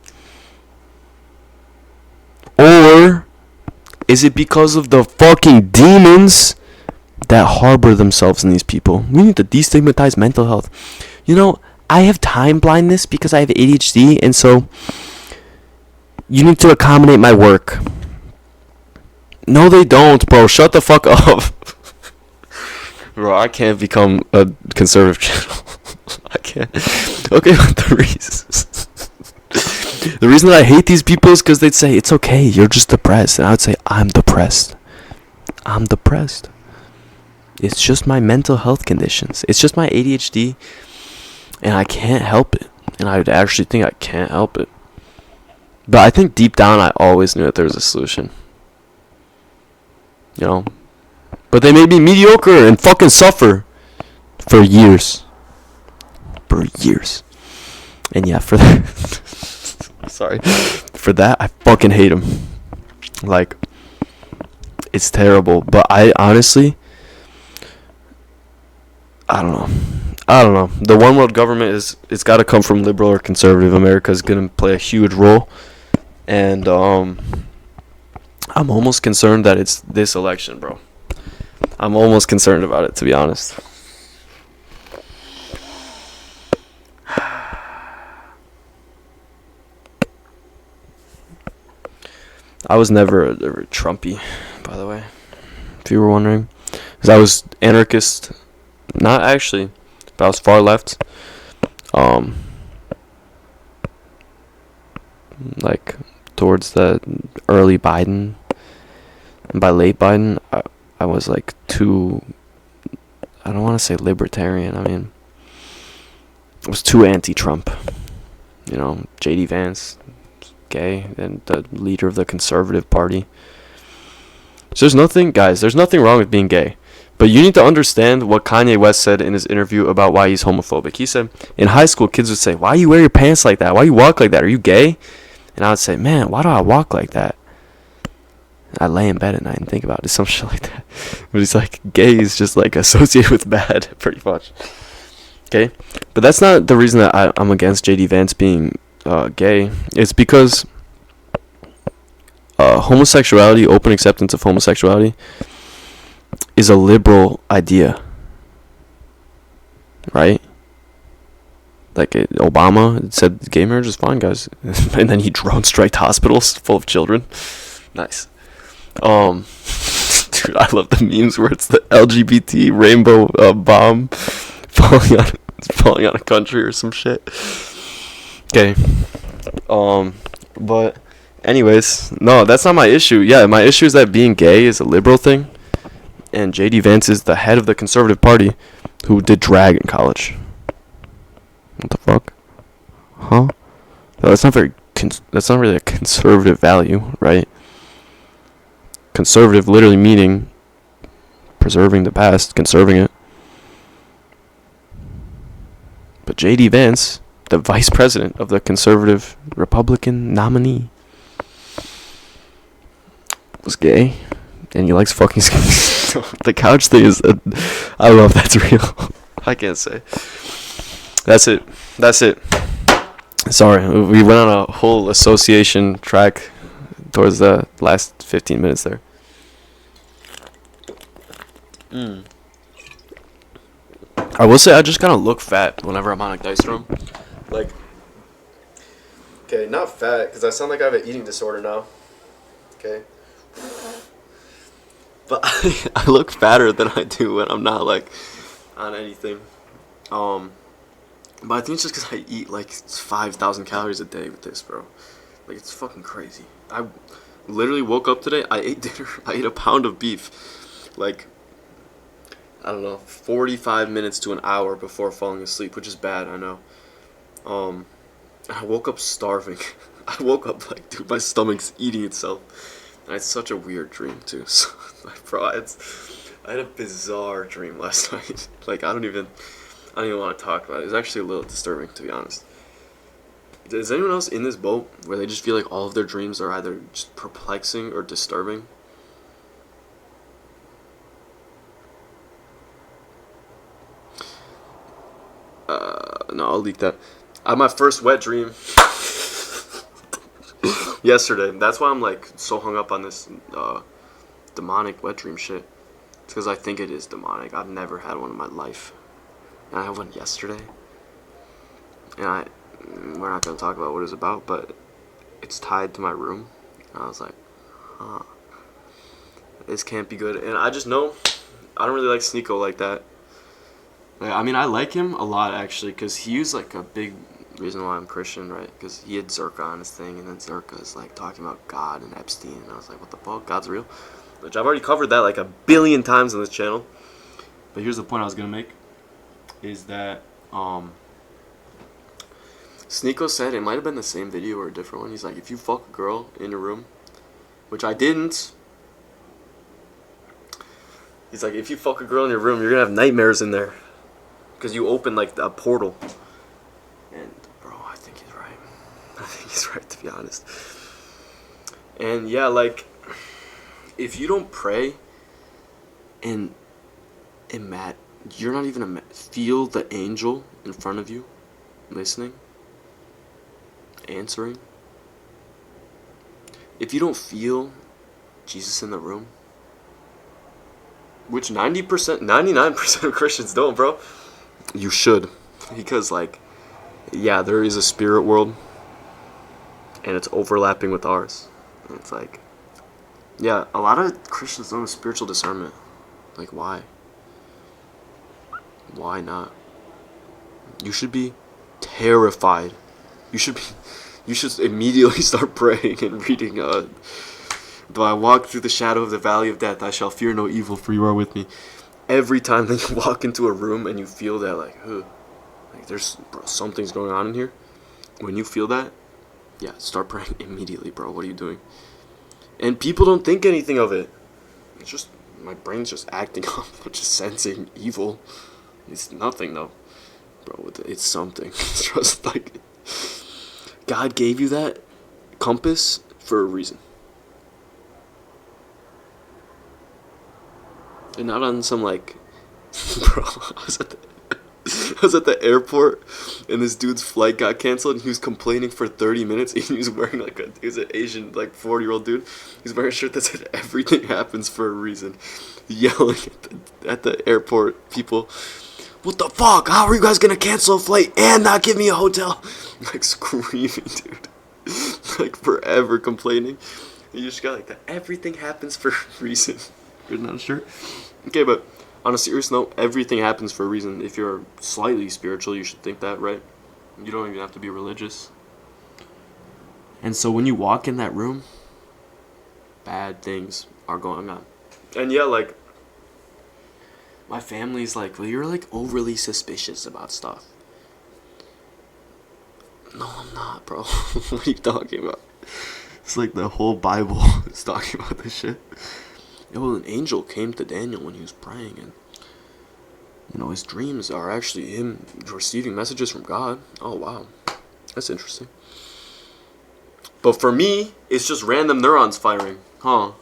Or is it because of the fucking demons that harbor themselves in these people? We need to destigmatize mental health. I have time blindness because I have ADHD, and so you need to accommodate my work. No, they don't, bro. Shut the fuck up. Bro, I can't become a conservative channel. I can't. Okay, but the reason that I hate these people is because they'd say, it's okay, you're just depressed. And I would say, I'm depressed. I'm depressed. It's just my mental health conditions. It's just my ADHD. And I can't help it. And I would actually think I can't help it. But I think deep down I always knew that there was a solution. But they made me mediocre and fucking suffer for years. For years. And yeah, for that sorry. For that, I fucking hate them. Like, it's terrible. But I honestly, I don't know. The one world government it's got to come from liberal or conservative. America is going to play a huge role. And I'm almost concerned that it's this election, bro. I'm almost concerned about it, to be honest. I was never a Trumpy, by the way, if you were wondering. Because I was anarchist. Not actually, but I was far left. Like, towards the early Biden. And by late Biden, I was like too, I don't want to say libertarian. I mean, I was too anti-Trump. J.D. Vance, gay, and the leader of the Conservative Party. So there's nothing wrong with being gay. But you need to understand what Kanye West said in his interview about why he's homophobic. He said, in high school, kids would say, why you wear your pants like that? Why you walk like that? Are you gay? And I would say, man, why do I walk like that? And I lay in bed at night and think about it, some shit like that. But he's like, gay is just like associated with bad, pretty much. Okay? But that's not the reason that I'm against JD Vance being gay. It's because homosexuality, open acceptance of homosexuality, is a liberal idea. Right? Like Obama said gay marriage is fine, guys. And then he drone striked hospitals full of children. Nice. Dude, I love the memes where it's the LGBT rainbow bomb falling on a country or some shit. Okay. But anyways, no, that's not my issue. Yeah, my issue is that being gay is a liberal thing, and JD Vance is the head of the conservative party who did drag in college. What the fuck? Huh? No, that's not that's not really a conservative value, right? Conservative literally meaning preserving the past, conserving it. But JD Vance, the vice president of the conservative Republican nominee, was gay, and he likes fucking skin. The couch thing is, I don't know if that's real. I can't say. That's it. Sorry, we went on a whole association track towards the last 15 minutes there. I will say I just kind of look fat whenever I'm on a dice room. Like, okay, not fat, because I sound like I have an eating disorder now. Okay. But I look fatter than I do when I'm not, like, on anything. But I think it's just because I eat, like, 5,000 calories a day with this, bro. Like, it's fucking crazy. I literally woke up today, I ate dinner, I ate a pound of beef. Like, I don't know, 45 minutes to an hour before falling asleep, which is bad, I know. I woke up starving. I woke up like, dude, my stomach's eating itself. And it's such a weird dream, too. So, bro, I had a bizarre dream last night. Like, I don't even want to talk about it. It's actually a little disturbing, to be honest. Is anyone else in this boat where they just feel like all of their dreams are either just perplexing or disturbing? No, I'll leak that. I had my first wet dream yesterday. That's why I'm like so hung up on this demonic wet dream shit. It's because I think it is demonic. I've never had one in my life, and I had one yesterday. And we're not gonna talk about what it's about, but it's tied to my room. And I was like, huh, this can't be good. And I just know I don't really like Sneeko like that. I mean, I like him a lot, actually, because he was, like, a big reason why I'm Christian, right? Because he had Zerka on his thing, and then Zerka is, like, talking about God and Epstein, and I was like, what the fuck? God's real? Which I've already covered that, like, 1 billion times on this channel. But here's the point I was going to make, is that, Sneeko said, it might have been the same video or a different one, he's like, if you fuck a girl in your room, which I didn't, he's like, if you fuck a girl in your room, you're going to have nightmares in there. Because you open, like, a portal. And, bro, I think he's right. I think he's right, to be honest. And, yeah, like, if you don't pray and you're not even feel the angel in front of you, listening, answering. If you don't feel Jesus in the room, which 99% of Christians don't, bro. You should, because, like, yeah, there is a spirit world, and it's overlapping with ours, and it's like, yeah, a lot of Christians don't have spiritual discernment. Like, why? Why not? You should be terrified. You should immediately start praying and reading, though I walk through the shadow of the valley of death, I shall fear no evil, for you are with me. Every time that you walk into a room and you feel that, like, there's something's going on in here, when you feel that, yeah, start praying immediately, bro. What are you doing? And people don't think anything of it. It's just my brain's just acting up, just sensing evil. It's nothing though, bro. It's something. It's just like God gave you that compass for a reason, and not on some like, bro. I was at the airport, and this dude's flight got canceled, and he was complaining for 30 minutes. And he was wearing he was an Asian 40-year-old dude. He's wearing a shirt that said "Everything happens for a reason," yelling at the airport people. What the fuck? How are you guys gonna cancel a flight and not give me a hotel? Screaming, dude. Forever complaining. You just got that everything happens for a reason written on a shirt. Okay, but on a serious note, everything happens for a reason. If you're slightly spiritual, you should think that, right? You don't even have to be religious. And so when you walk in that room, bad things are going on. And yeah, my family's well, you're overly suspicious about stuff. No, I'm not, bro. What are you talking about? It's the whole Bible is talking about this shit. Yeah, well, an angel came to Daniel when he was praying, and his dreams are actually him receiving messages from God. Oh, wow. That's interesting. But for me, it's just random neurons firing. Huh.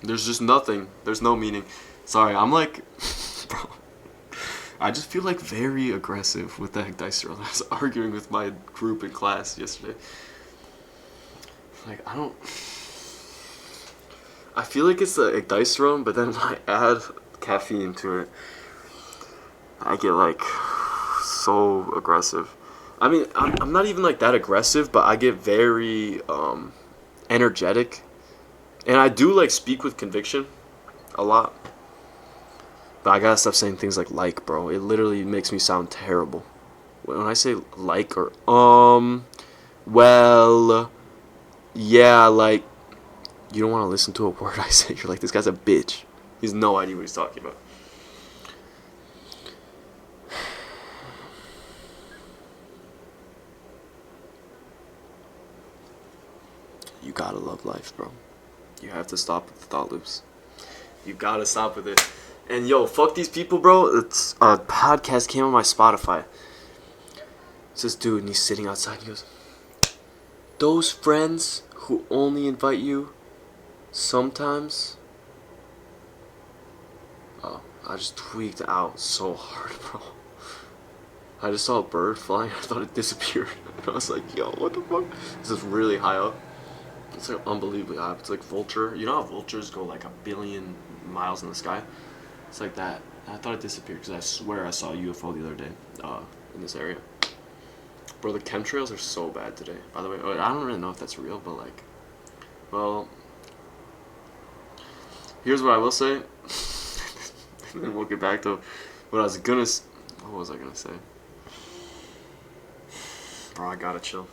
There's just nothing. There's no meaning. Sorry, I'm bro. I just feel very aggressive with that dice roll. I was arguing with my group in class yesterday. I feel it's a dice roll, but then when I add caffeine to it, I get so aggressive. I mean, I'm not even that aggressive, but I get very energetic, and I do speak with conviction a lot. But I gotta stop saying things bro. It literally makes me sound terrible when I say or well, yeah, you don't want to listen to a word I say. You're this guy's a bitch. He has no idea what he's talking about. You gotta love life, bro. You have to stop with the thought loops. You gotta stop with it. And yo, fuck these people, bro. It's a podcast came on my Spotify. It's this dude, and he's sitting outside. He goes, "Those friends who only invite you sometimes." Oh, I just tweaked out so hard, bro. I just saw a bird flying. I thought it disappeared. I was yo, what the fuck? This is really high up. It's unbelievably high. It's vulture. You know how vultures go a billion miles in the sky? It's that. I thought it disappeared because I swear I saw a UFO the other day in this area. Bro, the chemtrails are so bad today. By the way, I don't really know if that's real, but well, here's what I will say. And then we'll get back to what I was gonna. What was I gonna say? Bro, I gotta chill.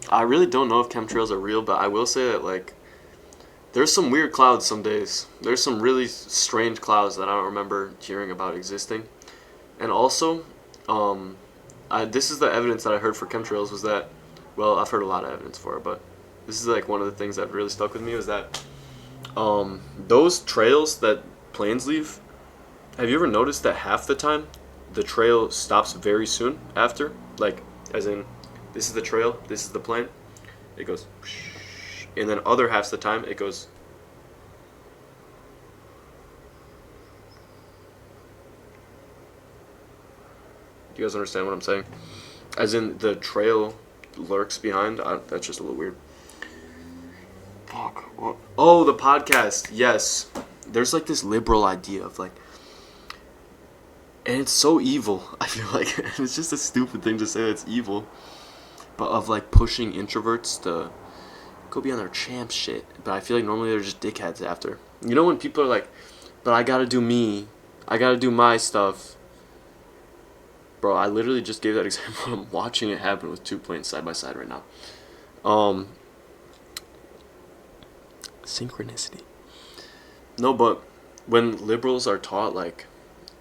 I really don't know if chemtrails are real, but I will say that there's some weird clouds some days. There's some really strange clouds that I don't remember hearing about existing. And also, this is the evidence that I heard for chemtrails was that, well, I've heard a lot of evidence for it, but this is one of the things that really stuck with me was that those trails that planes leave, have you ever noticed that half the time the trail stops very soon after? As in, this is the trail, this is the plane, it goes, and then other half the time it goes. Do you guys understand what I'm saying? As in, the trail lurks behind. That's just a little weird. Fuck. What? Oh, the podcast. Yes. There's this liberal idea of and it's so evil. I feel it's just a stupid thing to say it's evil, but of pushing introverts to go be on their champ shit. But I feel normally they're just dickheads after. You know when people are but I gotta do me. I gotta do my stuff. Bro, I literally just gave that example. I'm watching it happen with two planes side by side right now. Synchronicity. No, but when liberals are taught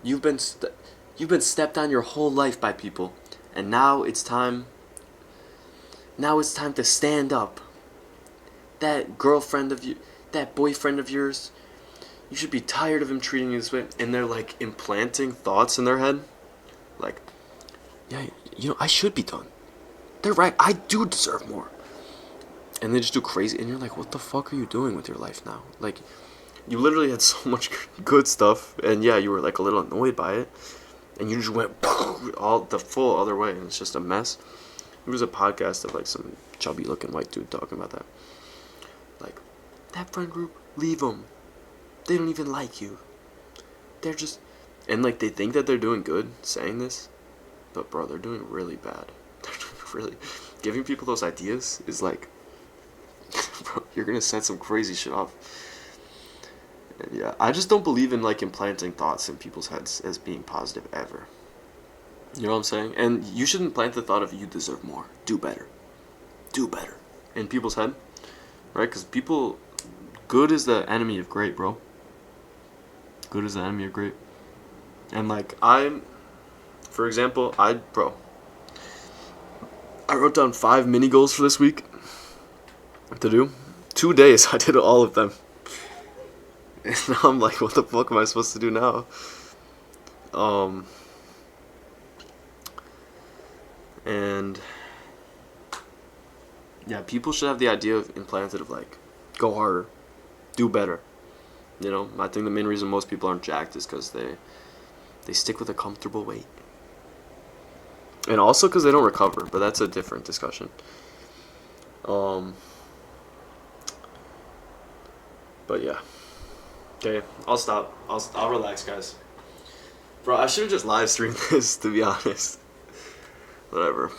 you've been stepped on your whole life by people, and now it's time to stand up that girlfriend of you, that boyfriend of yours, you should be tired of him treating you this way. And they're like implanting thoughts in their head, like, yeah, I should be done. They're right. I do deserve more. And they just do crazy, and you're like, what the fuck are you doing with your life now? Like, you literally had so much good stuff, and yeah, you were like a little annoyed by it, and you just went all the full other way, and it's just a mess. There was a podcast of like some chubby looking white dude talking about that. Like, that friend group, leave them. They don't even like you. They're just, and like they think that they're doing good saying this, but bro, they're doing really bad. They're doing really, giving people those ideas is like, bro, you're gonna set some crazy shit off. And yeah, I just don't believe in like implanting thoughts in people's heads as being positive ever. You know what I'm saying? And you shouldn't plant the thought of you deserve more, do better, in people's head, right? Because people, good is the enemy of great, bro. Good is the enemy of great. And like for example, I wrote down 5 mini goals for this week to do. 2 days I did all of them. And now I'm like, what the fuck am I supposed to do now? And yeah, people should have the idea of implanted of like, go harder, do better. You know, I think the main reason most people aren't jacked is because they stick with a comfortable weight. And also because they don't recover, but that's a different discussion. But yeah. Okay, I'll stop. I'll relax, guys. Bro, I should have just live streamed this, to be honest. Whatever.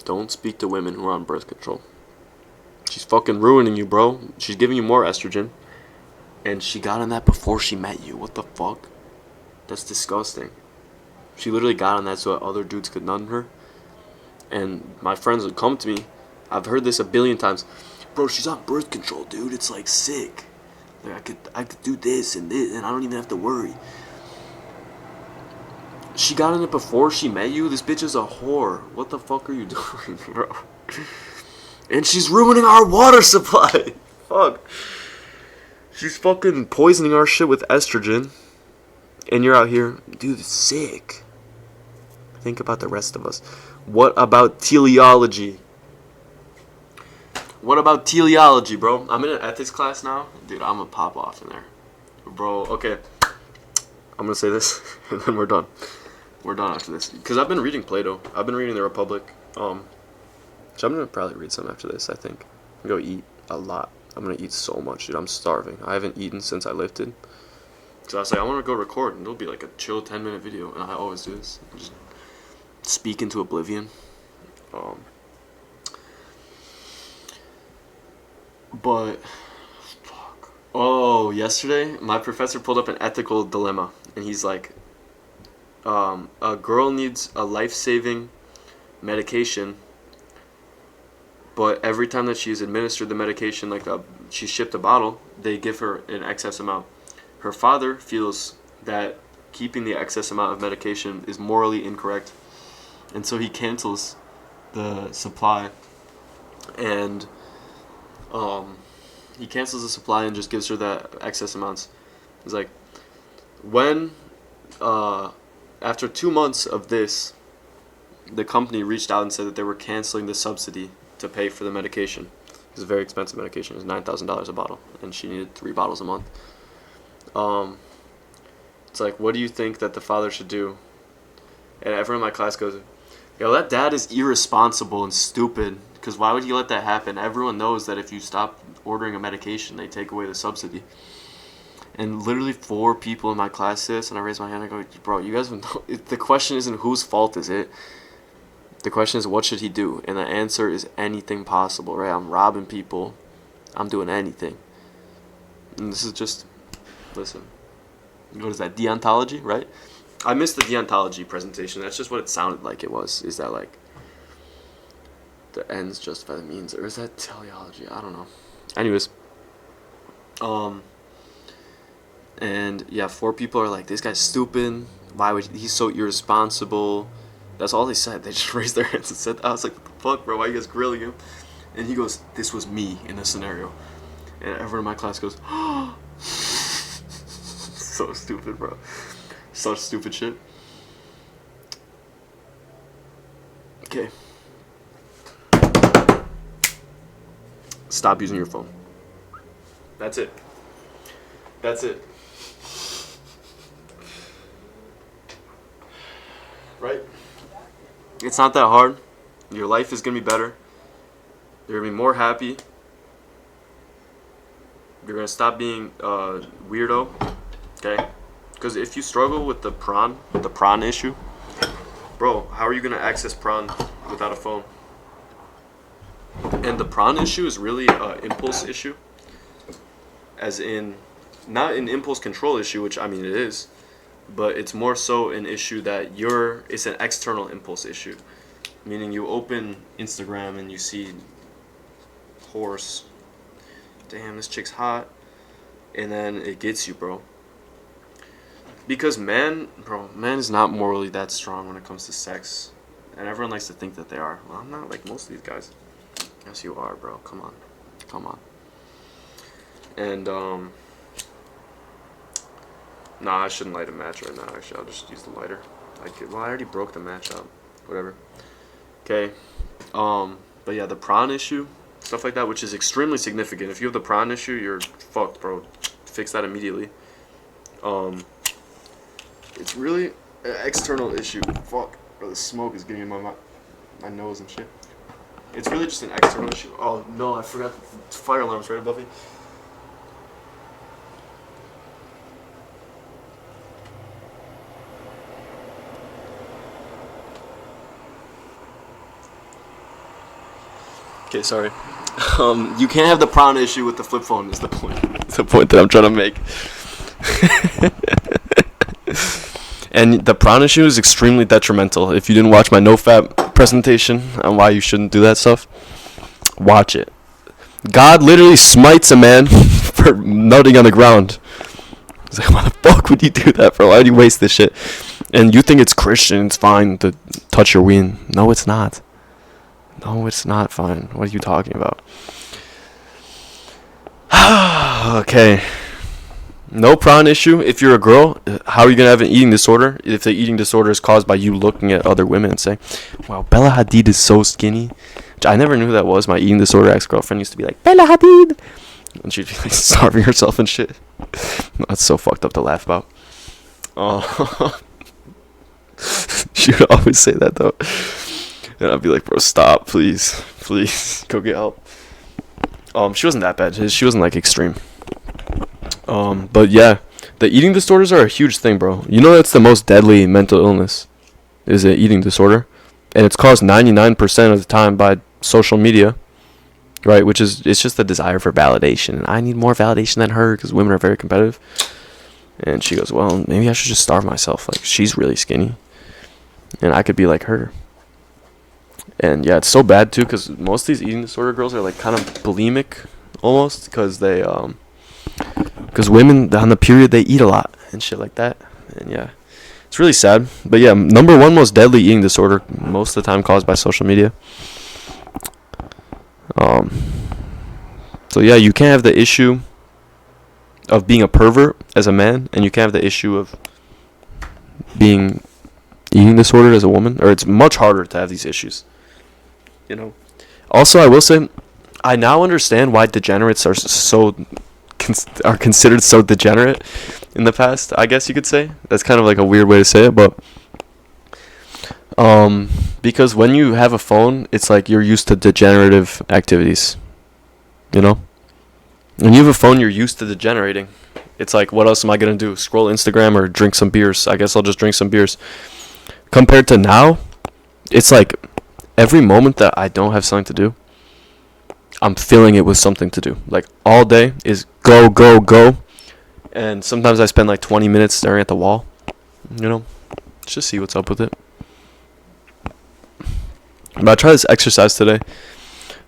Don't speak to women who are on birth control. She's fucking ruining you, bro. She's giving you more estrogen. And she got on that before she met you. What the fuck? That's disgusting. She literally got on that so that other dudes could nut her. And my friends would come to me. I've heard this a billion times. Bro, she's on birth control, dude. It's like sick. Like I could do this and I don't even have to worry. She got on it before she met you? This bitch is a whore. What the fuck are you doing, bro? And she's ruining our water supply. Fuck. She's fucking poisoning our shit with estrogen. And you're out here, dude, it's sick. Think about the rest of us. What about teleology? What about teleology, bro? I'm in an ethics class now. Dude, I'm gonna pop off in there. Bro, okay. I'm gonna say this, and then we're done. We're done after this. Because I've been reading Plato. I've been reading The Republic. So I'm gonna probably read some after this, I think. I'm gonna go eat a lot. I'm gonna eat so much, dude. I'm starving. I haven't eaten since I lifted. So I was like, I want to go record, and it'll be like a chill 10-minute video, and I always do this. Just speak into oblivion. But fuck. Oh, yesterday my professor pulled up an ethical dilemma, and he's like, a girl needs a life-saving medication, but every time that she's administered the medication, like she's shipped a bottle, they give her an excess amount. Her father feels that keeping the excess amount of medication is morally incorrect, and so he cancels the supply, and he cancels the supply and just gives her the excess amounts. He's like, when after 2 months of this, the company reached out and said that they were canceling the subsidy to pay for the medication. It's a very expensive medication. It's $9,000 a bottle, and she needed 3 bottles a month. It's like, what do you think that the father should do? And everyone in my class goes, yo, that dad is irresponsible and stupid, because why would he let that happen? Everyone knows that if you stop ordering a medication, they take away the subsidy. And literally 4 people in my class said this, and I raised my hand and I go, bro, you guys know, the question isn't whose fault is it. The question is, what should he do? And the answer is anything possible, right? I'm robbing people. I'm doing anything. And this is just, listen, what is that, deontology, right? I missed the deontology presentation. That's just what it sounded like it was. Is that like, the ends justify the means? Or is that teleology? I don't know. Anyways. And yeah, 4 people are like, this guy's stupid. Why would he's so irresponsible? That's all they said. They just raised their hands and said that. I was like, what the fuck, bro? Why are you guys grilling him? And he goes, this was me in this scenario. And everyone in my class goes, oh. So stupid, bro. Such stupid shit. Okay. Stop using your phone. That's it. That's it. Right? It's not that hard. Your life is going to be better. You're going to be more happy. You're going to stop being a weirdo. Okay? Because if you struggle with the prawn issue, bro, how are you going to access prawn without a phone? And the prawn issue is really an impulse issue. As in, not an impulse control issue, which I mean it is, but it's more so an issue that it's an external impulse issue. Meaning you open Instagram and you see horse, damn, this chick's hot, and then it gets you, bro. Because man is not morally that strong when it comes to sex. And everyone likes to think that they are. Well, I'm not like most of these guys. Yes, you are, bro. Come on. And, nah, I shouldn't light a match right now, actually. I'll just use the lighter. I already broke the match up. Whatever. Okay. But yeah, the prawn issue, stuff like that, which is extremely significant. If you have the prawn issue, you're fucked, bro. Fix that immediately. It's really an external issue. Fuck, bro, the smoke is getting in my nose and shit. It's really just an external issue. Oh no, I forgot the fire alarm's right above me. Okay, sorry. You can't have the prawn issue with the flip phone is the point. It's the point that I'm trying to make. And the prawn issue is extremely detrimental. If you didn't watch my NoFap presentation on why you shouldn't do that stuff, watch it. God literally smites a man for nutting on the ground. He's like, why the fuck would you do that, bro? Why would you waste this shit? And you think it's Christian, it's fine to touch your ween. No, it's not. No, it's not fine. What are you talking about? Okay. No prawn issue. If you're a girl, how are you going to have an eating disorder if the eating disorder is caused by you looking at other women and saying, wow, Bella Hadid is so skinny? Which I never knew who that was. My eating disorder ex-girlfriend used to be like, Bella Hadid! And she'd be like starving herself and shit. That's so fucked up to laugh about. Oh. She would always say that though. And I'd be like, bro, stop, please. Please, go get help. She wasn't that bad. She wasn't like extreme. But yeah, the eating disorders are a huge thing, bro. You know that's the most deadly mental illness, is an eating disorder. And it's caused 99% of the time by social media, right? Which is, it's just a desire for validation. And I need more validation than her because women are very competitive. And she goes, well, maybe I should just starve myself. Like, she's really skinny. And I could be like her. And yeah, it's so bad too because most of these eating disorder girls are like kind of bulimic almost because they, because women on the period they eat a lot and shit like that. And yeah, it's really sad. But yeah, number one most deadly eating disorder most of the time caused by social media. So yeah, you can't have the issue of being a pervert as a man, and you can't have the issue of being eating disordered as a woman, or it's much harder to have these issues. You know. Also, I will say, I now understand why degenerates are considered so degenerate in the past, I guess you could say. That's kind of like a weird way to say it, but because when you have a phone, it's like you're used to degenerative activities, you know? When you have a phone, you're used to degenerating. It's like, what else am I going to do? Scroll Instagram or drink some beers? I guess I'll just drink some beers. Compared to now, it's like every moment that I don't have something to do, I'm filling it with something to do. Like, all day is go, go, go. And sometimes I spend like 20 minutes staring at the wall. You know, just see what's up with it. But I tried this exercise today,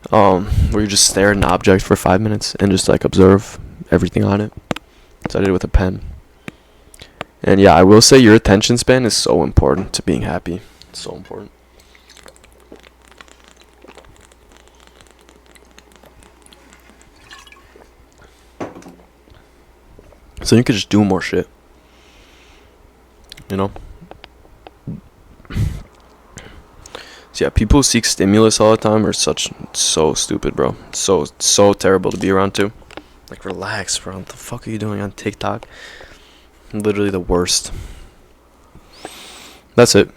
where you just stare at an object for 5 minutes and just like observe everything on it. So I did it with a pen. And yeah, I will say your attention span is so important to being happy. It's so important. So you could just do more shit. You know? So yeah, people who seek stimulus all the time are so stupid, bro. So terrible to be around too. Like, relax, bro. What the fuck are you doing on TikTok? Literally the worst. That's it.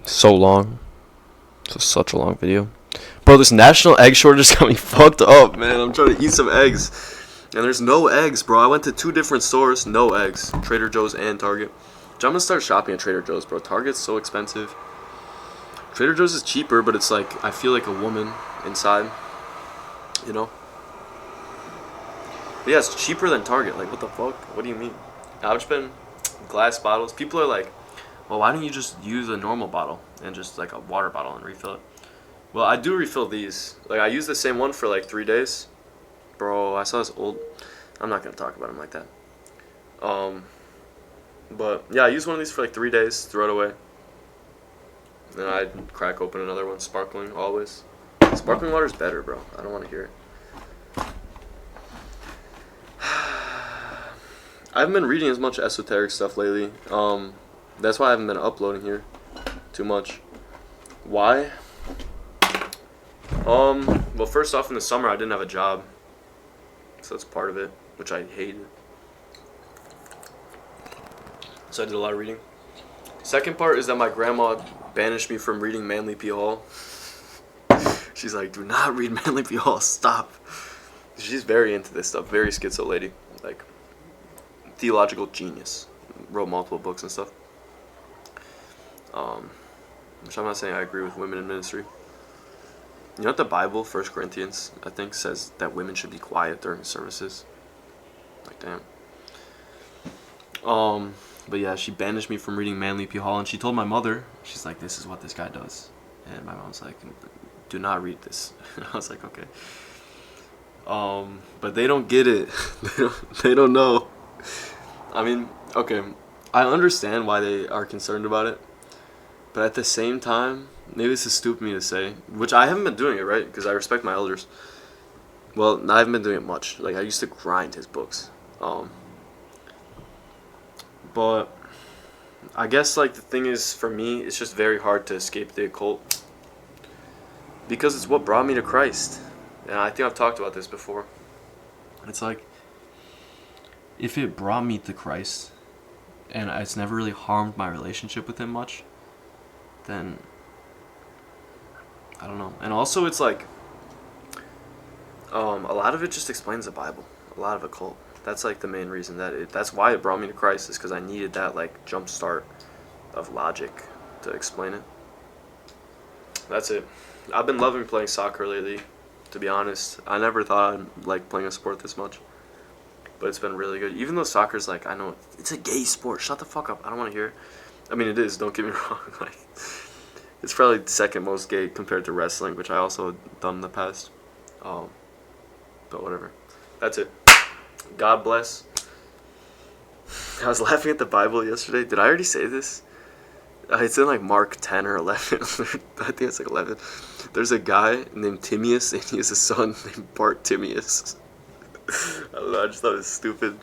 So long. So such a long video. Bro, this national egg shortage got me fucked up, man. I'm trying to eat some eggs. And there's no eggs, bro. I went to 2 different stores, no eggs. Trader Joe's and Target. So I'm gonna start shopping at Trader Joe's, bro. Target's so expensive. Trader Joe's is cheaper, but it's like, I feel like a woman inside. You know? But yeah, it's cheaper than Target. Like, what the fuck? What do you mean? I've just been glass bottles. People are like, well, why don't you just use a normal bottle and just like a water bottle and refill it? Well, I do refill these. Like, I use the same one for like 3 days. Bro, I saw this old... I'm not going to talk about him like that. But, yeah, I use one of these for like 3 days, throw it away. Then I'd crack open another one, sparkling, always. Sparkling water's better, bro. I don't want to hear it. I haven't been reading as much esoteric stuff lately. That's why I haven't been uploading here too much. Why? Well, first off, in the summer, I didn't have a job. So that's part of it, which I hated. So I did a lot of reading. Second part is that my grandma banished me from reading Manly P. Hall. She's like, do not read Manly P. Hall, stop. She's very into this stuff, very schizo lady. Like, theological genius. Wrote multiple books and stuff. Which I'm not saying I agree with women in ministry. You know what the Bible, 1 Corinthians, I think, says that women should be quiet during services? Like, damn. But yeah, she banished me from reading Manly P. Hall, and she told my mother, she's like, this is what this guy does. And my mom's like, do not read this. And I was like, okay. But they don't get it. They don't know. I mean, okay, I understand why they are concerned about it. But at the same time, maybe this is stupid of me to say, which I haven't been doing it, right? Because I respect my elders. Well, I haven't been doing it much. Like, I used to grind his books. But I guess, like, the thing is, for me, it's just very hard to escape the occult. Because it's what brought me to Christ. And I think I've talked about this before. It's like, if it brought me to Christ, and it's never really harmed my relationship with him much, then I don't know. And also, it's like, a lot of it just explains the Bible. A lot of occult. That's like the main reason that's why it brought me to Christ, is because I needed that like jump start of logic to explain it. That's it. I've been loving playing soccer lately, to be honest. I never thought I'd like playing a sport this much, but it's been really good. Even though soccer's like, I know it's a gay sport. Shut the fuck up. I don't want to hear it. I mean, it is. Don't get me wrong. Like, it's probably the second most gay compared to wrestling, which I also done in the past. But whatever. That's it. God bless. I was laughing at the Bible yesterday. Did I already say this? It's in like Mark 10 or 11. I think it's like 11. There's a guy named Timaeus, and he has a son named Bartimaeus. I don't know, I just thought it was stupid.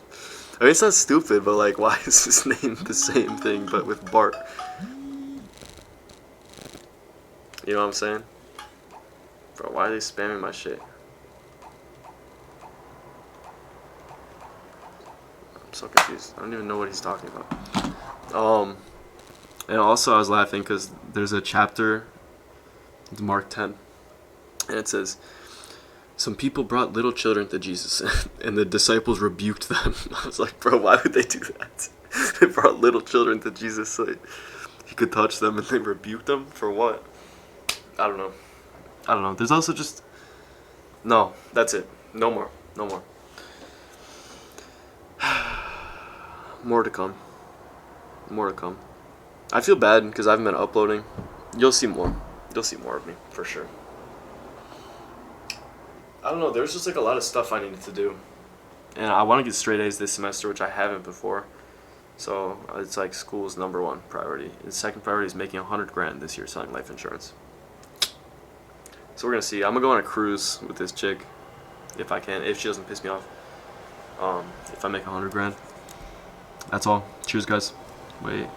I mean, it's not stupid, but like, why is his name the same thing, but with Bart? You know what I'm saying? Bro, why are they spamming my shit? I'm so confused. I don't even know what he's talking about. And also I was laughing because there's a chapter, it's Mark 10, and it says, some people brought little children to Jesus, and the disciples rebuked them. I was like, bro, why would they do that? They brought little children to Jesus so he could touch them, and they rebuked them? For what? I don't know. There's also just... No, that's it. No more. More to come. I feel bad because I haven't been uploading. You'll see more. You'll see more of me, for sure. I don't know, there's just like a lot of stuff I needed to do. And I want to get straight A's this semester, which I haven't before. So it's like school's #1 priority. The second priority is making 100 grand this year selling life insurance. So we're gonna see. I'm gonna go on a cruise with this chick, if I can, if she doesn't piss me off. If I make 100 grand. That's all. Cheers, guys. Wait.